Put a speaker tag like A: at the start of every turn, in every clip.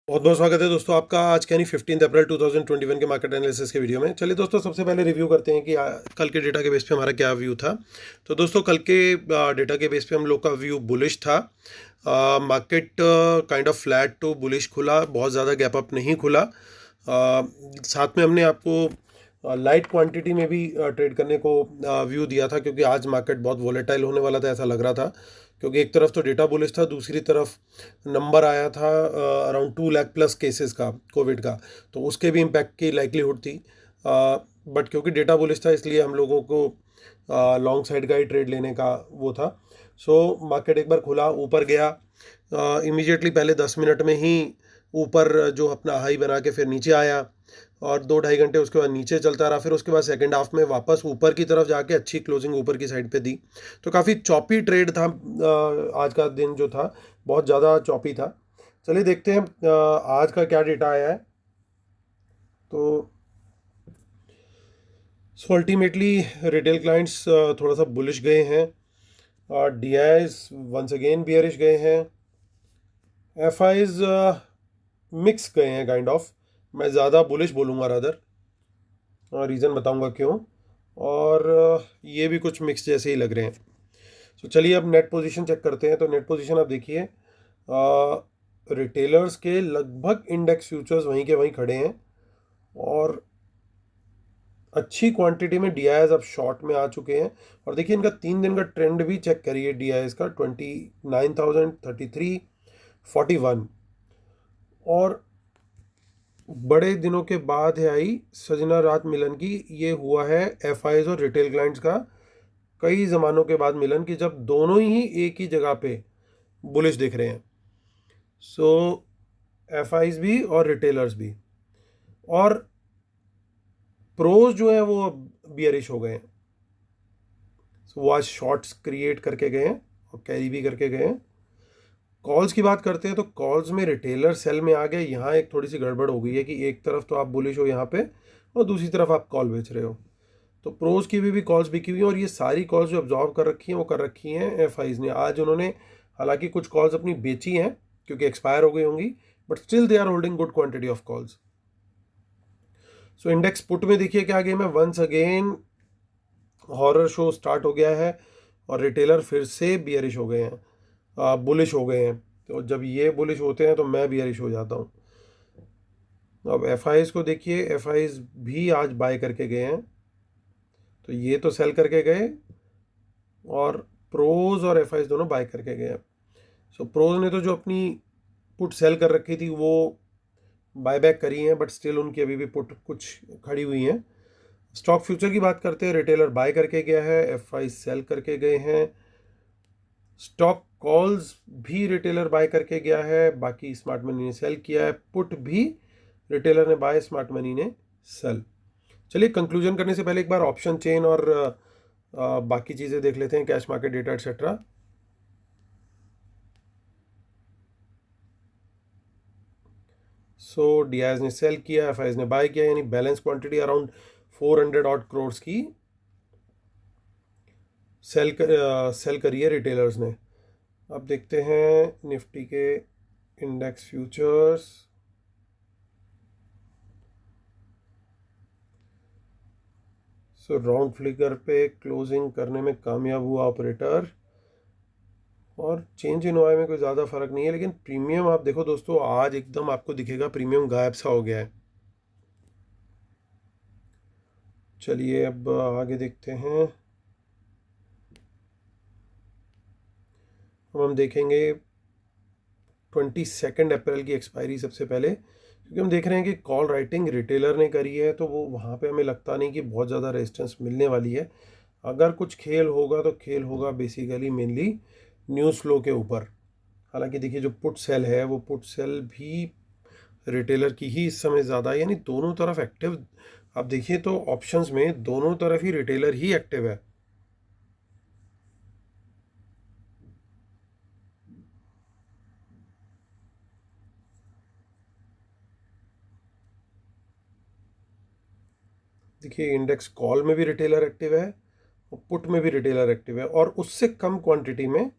A: बहुत बहुत स्वागत है दोस्तों आपका आज यानी 15 अप्रैल 2021 के मार्केट एनालिसिस के वीडियो में। चलिए दोस्तों, सबसे पहले रिव्यू करते हैं कि कल के डेटा के बेस पे हमारा क्या व्यू था। तो दोस्तों, कल के डेटा के बेस पे हम लोग का व्यू बुलिश था। Market kind of flat to bullish खुला, बहुत ज़्यादा गैप अप नहीं खुला। साथ में हमने आपको लाइट क्वांटिटी में भी ट्रेड करने को व्यू दिया था, क्योंकि आज मार्केट बहुत वोलेटाइल होने वाला था, ऐसा लग रहा था। क्योंकि एक तरफ तो डेटा बुलिश था, दूसरी तरफ नंबर आया था अराउंड 2 लाख प्लस केसेस का कोविड का, तो उसके भी इम्पैक्ट की लाइकलीहुड थी। बट क्योंकि डेटा बुलिश था, इसलिए हम लोगों को लॉन्ग साइड का ही ट्रेड लेने का वो था। सो मार्केट एक बार खुला, ऊपर गया, इमीडिएटली पहले 10 मिनट में ही ऊपर जो अपना हाई बना के फिर नीचे आया, और 2 ढाई घंटे उसके बाद नीचे चलता रहा। फिर उसके बाद सेकेंड हाफ में वापस ऊपर की तरफ जाके अच्छी क्लोजिंग ऊपर की साइड पे दी। तो काफ़ी चॉपी ट्रेड था। आज का दिन जो था बहुत ज़्यादा चॉपी था। चलिए देखते हैं आज का क्या डेटा आया है। तो अल्टीमेटली रिटेल क्लाइंट्स थोड़ा सा बुलिश गए हैं, और DIIs once again bearish गए हैं। एफ आईज मिक्स गए हैं काइंड ऑफ। मैं ज़्यादा बुलिश बोलूँगा रादर, और रीज़न बताऊँगा क्यों। और ये भी कुछ मिक्स जैसे ही लग रहे हैं। तो चलिए अब नेट पोजीशन चेक करते हैं। तो नेट पोजीशन आप देखिए, रिटेलर्स के लगभग इंडेक्स फ्यूचर्स वहीं के वहीं खड़े हैं, और अच्छी क्वांटिटी में डी अब शॉर्ट में आ चुके हैं। और देखिए इनका 3 दिन का ट्रेंड भी चेक करिए, डी का 29,000, 33, 41। और बड़े दिनों के बाद है आई सजना रात मिलन की। ये हुआ है एफ और रिटेल क्लाइंट्स का कई ज़मानों के बाद मिलन, की जब दोनों ही एक ही जगह पे बुलिश दिख रहे हैं। सो एफ भी और रिटेलर्स भी, और प्रोज जो है वो बियरिश हो गए हैं। सो वो आज शॉर्ट्स क्रिएट करके गए हैं और कैरी भी करके गए हैं। कॉल्स की बात करते हैं तो कॉल्स में रिटेलर सेल में आ गए। यहाँ एक थोड़ी सी गड़बड़ हो गई है कि एक तरफ तो आप बुलिश हो यहाँ पे, और दूसरी तरफ आप कॉल बेच रहे हो। तो प्रोज की भी कॉल्स बिकी हुई हैं, और ये सारी कॉल्स जो ऑब्जॉर्व कर रखी हैं वो कर रखी हैं एफ ने। आज उन्होंने हालांकि कुछ कॉल्स अपनी बेची हैं क्योंकि एक्सपायर हो गई होंगी, but still they are holding good quantity of calls. So index put में देखिए क्या गेम है। Once again horror show start हो गया है, और रिटेलर फिर से बियरिश हो गए हैं, बुलिश हो गए हैं। तो जब ये बुलिश होते हैं तो मैं बियरिश हो जाता हूँ। अब एफ को देखिए, एफ भी आज बाय करके गए हैं। तो ये तो सेल करके गए, और प्रोज और एफ दोनों बाय करके गए। सो प्रोज ने तो जो अपनी पुट सेल कर रखी थी वो बायबैक करी हैं, बट स्टिल उनकी अभी भी पुट कुछ खड़ी हुई हैं। स्टॉक फ्यूचर की बात करते हैं, रिटेलर बाय करके गया है, एफ सेल करके गए हैं। स्टॉक कॉल्स भी रिटेलर बाय करके गया है, बाकी स्मार्ट मनी ने सेल किया है। पुट भी रिटेलर ने बाय, स्मार्ट मनी ने सेल। चलिए कंक्लूजन करने से पहले एक बार ऑप्शन चेन और बाकी चीज़ें देख लेते हैं, कैश मार्केट डेटा एटसेट्रा। सो डी ने सेल किया, एफ ने बाय किया, यानी balance quantity around 400 odd crore की सेल करी है रिटेलर्स ने। अब देखते हैं निफ्टी के index futures. So round flicker पे क्लोजिंग करने में कामयाब हुआ ऑपरेटर, और चेंज इन ओआई में कोई ज़्यादा फर्क नहीं है। लेकिन प्रीमियम आप देखो दोस्तों, आज एकदम आपको दिखेगा प्रीमियम गायब सा हो गया है। चलिए अब आगे देखते हैं। अब हम देखेंगे 22 अप्रैल की एक्सपायरी सबसे पहले, क्योंकि हम देख रहे हैं कि कॉल राइटिंग रिटेलर ने करी है, तो वो वहाँ पे हमें लगता नहीं कि बहुत ज़्यादा रेजिस्टेंस मिलने वाली है। अगर कुछ खेल होगा तो खेल होगा बेसिकली मेनली न्यूज़ फ्लो के ऊपर। हालांकि देखिए जो पुट सेल है वो पुट सेल भी रिटेलर की ही इस समय ज़्यादा है, यानी दोनों तरफ एक्टिव। आप देखिए तो ऑप्शंस में दोनों तरफ ही रिटेलर ही एक्टिव है। देखिए इंडेक्स कॉल में भी रिटेलर एक्टिव है, और पुट में भी रिटेलर एक्टिव है, और उससे कम क्वांटिटी में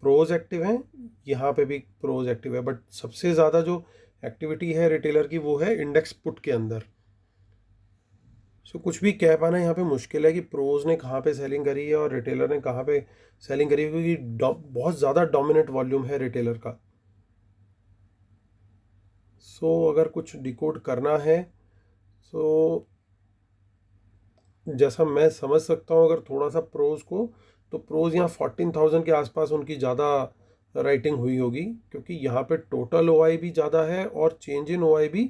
A: प्रोज एक्टिव हैं, यहाँ पे भी प्रोज एक्टिव है, बट सबसे ज़्यादा जो एक्टिविटी है रिटेलर की वो है इंडेक्स पुट के अंदर। सो कुछ भी कह पाना यहाँ पे मुश्किल है कि प्रोज ने कहाँ पे सेलिंग करी है और रिटेलर ने कहाँ पे सेलिंग करी है, क्योंकि बहुत ज़्यादा डोमिनेंट वॉल्यूम है रिटेलर का। सो अगर कुछ डिकोड करना है, सो जैसा मैं समझ सकता हूँ अगर थोड़ा सा प्रोज को, तो प्रोज यहाँ 14,000 के आसपास उनकी ज़्यादा राइटिंग हुई होगी, क्योंकि यहाँ पे टोटल ओआई भी ज़्यादा है और चेंज इन ओआई भी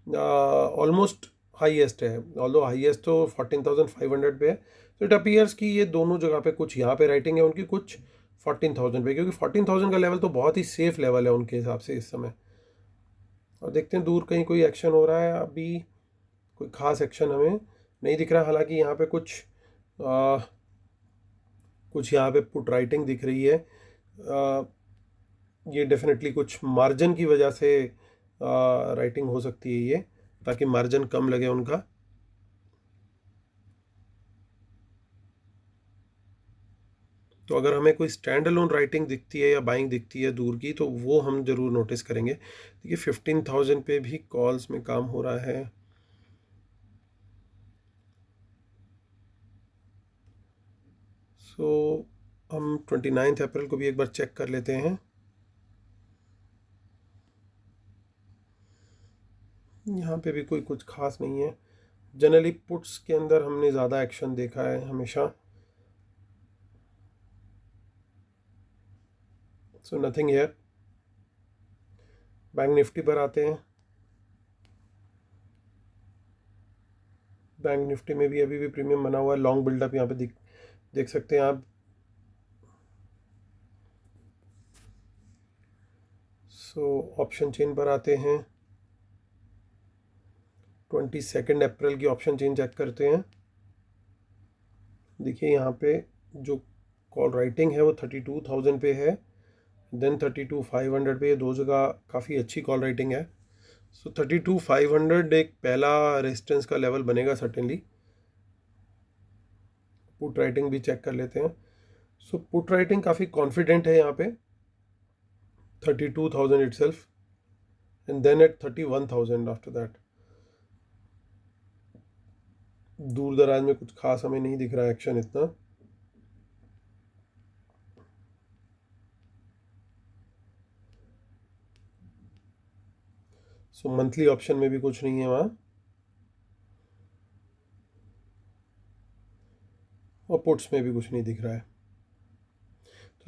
A: ऑलमोस्ट हाईएस्ट है, ऑल्दो हाईएस्ट तो 14,500 पे है। तो इट अपीयर्स कि ये दोनों जगह पे कुछ यहाँ पे राइटिंग है उनकी, कुछ 14,000 पे, क्योंकि 14,000 का लेवल तो बहुत ही सेफ लेवल है उनके हिसाब से इस समय। और देखते हैं दूर कहीं कोई एक्शन हो रहा है, अभी कोई खास एक्शन हमें नहीं दिख रहा। हालांकि यहाँ पे आ, कुछ यहाँ पे पुट राइटिंग दिख रही है, ये डेफिनेटली कुछ मार्जिन की वजह से राइटिंग हो सकती है ये, ताकि मार्जिन कम लगे उनका। तो अगर हमें कोई स्टैंड अलोन राइटिंग दिखती है या बाइंग दिखती है दूर की, तो वो हम ज़रूर नोटिस करेंगे। देखिए 15,000 पे भी कॉल्स में काम हो रहा है। सो हम 29 अप्रैल को भी एक बार चेक कर लेते हैं। यहाँ पे भी कोई कुछ खास नहीं है। जनरली पुट्स के अंदर हमने ज़्यादा एक्शन देखा है हमेशा। So nothing here. Bank Nifty पर आते हैं। बैंक निफ्टी में भी अभी भी प्रीमियम बना हुआ है, लॉन्ग बिल्डअप यहाँ पे देख सकते हैं आप। सो ऑप्शन चेन पर आते हैं। 22 अप्रैल की ऑप्शन चेन चेक करते हैं। देखिए यहाँ पे जो कॉल राइटिंग है वो 32,000 पे है, देन 32,500 पे, ये दो जगह काफ़ी अच्छी कॉल राइटिंग है। सो 32,500 एक पहला रेजिस्टेंस का लेवल बनेगा सर्टेनली। पुट राइटिंग भी चेक कर लेते हैं। सो पुट राइटिंग काफ़ी कॉन्फिडेंट है यहाँ पे 32,000 itself, and then at 31,000 after that। दूर दराज में कुछ खास हमें नहीं दिख रहा है एक्शन इतना। सो मंथली ऑप्शन में भी कुछ नहीं है वहाँ, और पुट्स में भी कुछ नहीं दिख रहा है।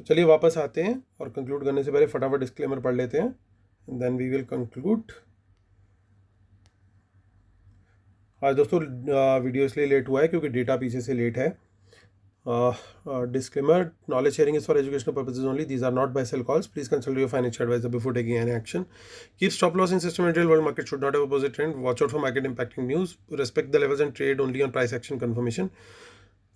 A: तो चलिए वापस आते हैं और कंक्लूड करने से पहले फटाफट डिस्क्लेमर पढ़ लेते हैं, and then we will conclude. आज दोस्तों वीडियो इसलिए लेट हुआ है क्योंकि डेटा पीछे से लेट है। Disclaimer: knowledge sharing is for educational purposes only. These are not buy sell calls. Please consult your financial advisor before taking any action. Keep stop loss in system and real world market should not have opposite trend. Watch out for market impacting news. Respect the levels and trade only on price action confirmation.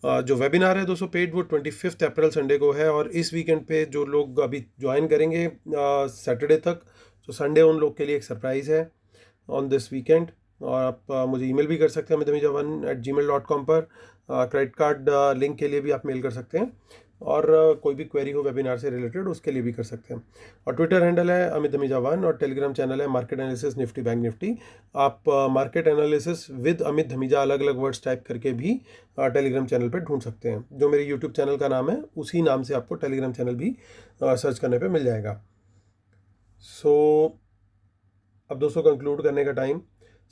A: जो webinar है दोस्तों paid, वो 25 अप्रैल Sunday को है, और इस weekend पे जो लोग अभी ज्वाइन करेंगे सैटरडे तक, तो संडे उन लोग के लिए एक सरप्राइज़ है ऑन दिस वीकेंड। और आप मुझे ईमेल भी कर सकते हैं amithamija1@gmail.com पर। क्रेडिट कार्ड लिंक के लिए भी आप मेल कर सकते हैं, और कोई भी क्वेरी हो वेबिनार से रिलेटेड उसके लिए भी कर सकते हैं। और ट्विटर हैंडल है amithamija1, और टेलीग्राम चैनल है market analysis Nifty bank Nifty. आप market analysis with Amit Dhamija अलग अलग वर्ड्स टाइप करके भी टेलीग्राम चैनल पर ढूंढ सकते हैं। जो मेरे यूट्यूब चैनल का नाम है उसी नाम से आपको टेलीग्राम चैनल भी सर्च करने पर मिल जाएगा। सो अब दोस्तों कंक्लूड करने का टाइम।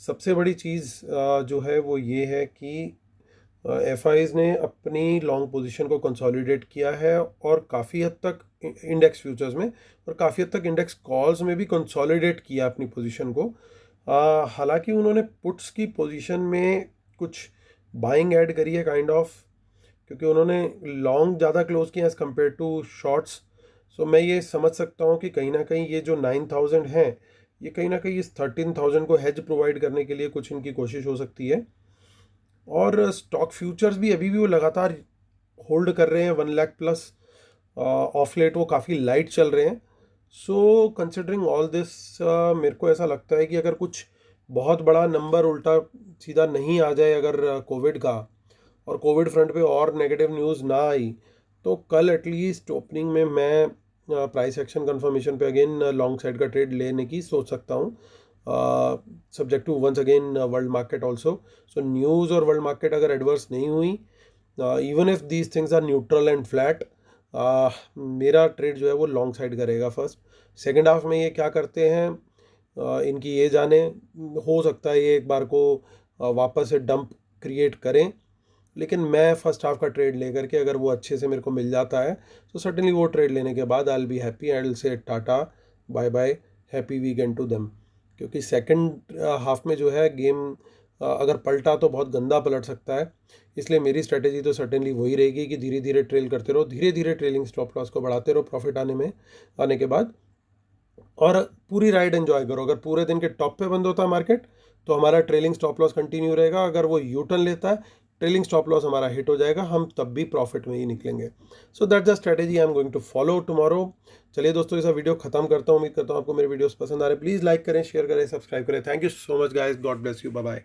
A: सबसे बड़ी चीज़ जो है वो ये है कि एफआईज ने अपनी लॉन्ग पोजीशन को कंसोलिडेट किया है, और काफ़ी हद तक इंडेक्स फ्यूचर्स में और काफ़ी हद तक इंडेक्स कॉल्स में भी कंसोलिडेट किया अपनी पोजीशन को। हालांकि उन्होंने पुट्स की पोजीशन में कुछ बाइंग ऐड करी है काइंड ऑफ, क्योंकि उन्होंने लॉन्ग ज़्यादा क्लोज किया एज़ कम्पेयर टू शॉर्ट्स। सो मैं ये समझ सकता हूँ कि कहीं ना कहीं ये जो 9,000 है, ये कहीं ना कहीं इस 13,000 को हेज प्रोवाइड करने के लिए कुछ इनकी कोशिश हो सकती है। और स्टॉक फ्यूचर्स भी अभी भी वो लगातार होल्ड कर रहे हैं 1 लाख प्लस। ऑफ लेट वो काफ़ी लाइट चल रहे हैं। सो कंसिडरिंग ऑल दिस, मेरे को ऐसा लगता है कि अगर कुछ बहुत बड़ा नंबर उल्टा सीधा नहीं आ जाए अगर कोविड का, और कोविड फ्रंट पे और नेगेटिव न्यूज़ ना आई, तो कल एटलीस्ट ओपनिंग में मैं प्राइस एक्शन कंफर्मेशन पे अगेन लॉन्ग साइड का ट्रेड लेने की सोच सकता हूँ, subject to once again world market also. So news और वर्ल्ड मार्केट अगर एडवर्स नहीं हुई, even if these things are neutral and flat, मेरा ट्रेड जो है वो लॉन्ग साइड करेगा फर्स्ट। सेकेंड हाफ में ये क्या करते हैं, इनकी ये जाने, हो सकता है ये एक बार को वापस से डंप क्रिएट करें, लेकिन मैं फर्स्ट हाफ का ट्रेड लेकर के अगर वो अच्छे से मेरे को मिल जाता है तो सर्टेनली वो ट्रेड लेने के बाद I will be happy, I will say ta-ta bye bye, happy weekend to them. क्योंकि सेकंड हाफ में जो है गेम अगर पलटा तो बहुत गंदा पलट सकता है, इसलिए मेरी स्ट्रेटेजी तो सर्टेनली वही रहेगी कि धीरे धीरे ट्रेल करते रहो, धीरे धीरे ट्रेलिंग स्टॉप लॉस को बढ़ाते रहो प्रॉफिट आने के बाद, और पूरी राइड एंजॉय करो। अगर पूरे दिन के टॉप पे बंद होता है मार्केट तो हमारा ट्रेलिंग स्टॉप लॉस कंटिन्यू रहेगा, अगर वो यू टर्न लेता है ट्रेलिंग स्टॉप लॉस हमारा हिट हो जाएगा, हम तब भी प्रॉफिट में ही निकलेंगे। So that's the strategy I am going to follow tomorrow. चलिए दोस्तों, इस वीडियो खत्म करता हूँ। उम्मीद करता हूँ आपको मेरे वीडियोस पसंद आ रहे हैं। प्लीज़ लाइक करें, शेयर करें, सब्सक्राइब करें। Thank you so much guys, God bless you, bye bye.